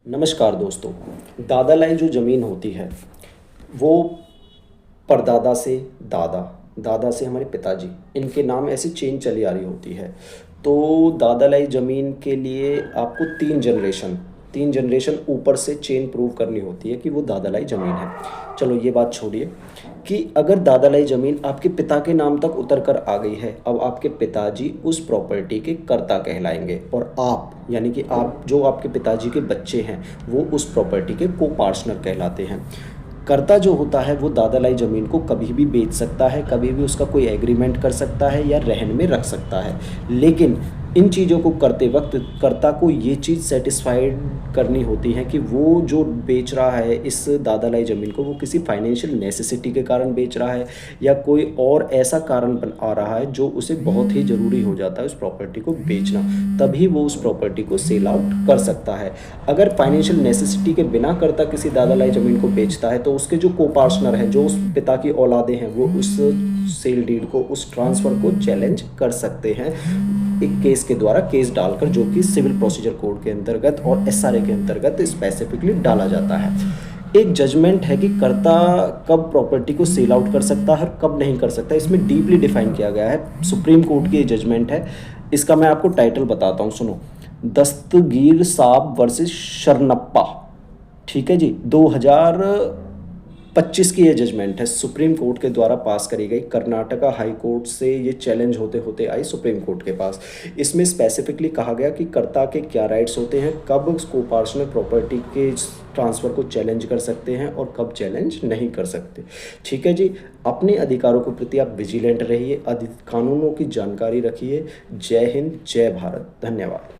नमस्कार दोस्तों। दादा लाई जो ज़मीन होती है वो परदादा से दादा, दादा से हमारे पिताजी, इनके नाम ऐसे चेन चली आ रही होती है। तो दादा लाई ज़मीन के लिए आपको 3 जनरेशन ऊपर से चेन प्रूव करनी होती है कि वो दादा लाई ज़मीन है। चलो ये बात छोड़िए कि अगर दादा लाई ज़मीन आपके पिता के नाम तक उतर कर आ गई है, अब आपके पिताजी उस प्रॉपर्टी के कर्ता कहलाएंगे और आप यानी कि आप जो आपके पिताजी के बच्चे हैं वो उस प्रॉपर्टी के को पार्टनर कहलाते हैं। कर्ता जो होता है वो दादा लाई ज़मीन को कभी भी बेच सकता है, कभी भी उसका कोई एग्रीमेंट कर सकता है या रहन में रख सकता है। लेकिन इन चीज़ों को करते वक्त कर्ता को ये चीज़ सेटिस्फाइड करनी होती है कि वो जो बेच रहा है इस दादा लाई ज़मीन को, वो किसी फाइनेंशियल नेसेसिटी के कारण बेच रहा है या कोई और ऐसा कारण बन आ रहा है जो उसे बहुत ही ज़रूरी हो जाता है उस प्रॉपर्टी को बेचना, तभी वो उस प्रॉपर्टी को सेल आउट कर सकता है। अगर फाइनेंशियल नेसेसिटी के बिना कर्ता किसी दादा लाई ज़मीन को बेचता है तो उसके जो को पार्टनर हैं, जो उस पिता की औलादे हैं, वो उस सेल डीड को, उस ट्रांसफ़र को चैलेंज कर सकते हैं एक केस के द्वारा, केस डालकर, जो कि सिविल प्रोसीजर कोड के अंतर्गत और एसआरए के अंतर्गत स्पेसिफिकली डाला जाता है। एक जजमेंट है कि कर्ता कब प्रॉपर्टी को सेल आउट कर सकता है और कब नहीं कर सकता, इसमें डीपली डिफाइन किया गया है। सुप्रीम कोर्ट की ये जजमेंट है। इसका मैं आपको टाइटल बताता हूँ, सुनो। दस्तगीर साहब वर्सेस शरणप्पा, ठीक है जी, 2025 की ये जजमेंट है, सुप्रीम कोर्ट के द्वारा पास करी गई। कर्नाटका हाई कोर्ट से ये चैलेंज होते होते आई सुप्रीम कोर्ट के पास। इसमें स्पेसिफिकली कहा गया कि कर्ता के क्या राइट्स होते हैं, कब को पार्टनर प्रॉपर्टी के ट्रांसफ़र को चैलेंज कर सकते हैं और कब चैलेंज नहीं कर सकते। ठीक है जी, अपने अधिकारों के प्रति आप विजिलेंट रहिए, कानूनों की जानकारी रखिए। जय हिंद, जय भारत, धन्यवाद।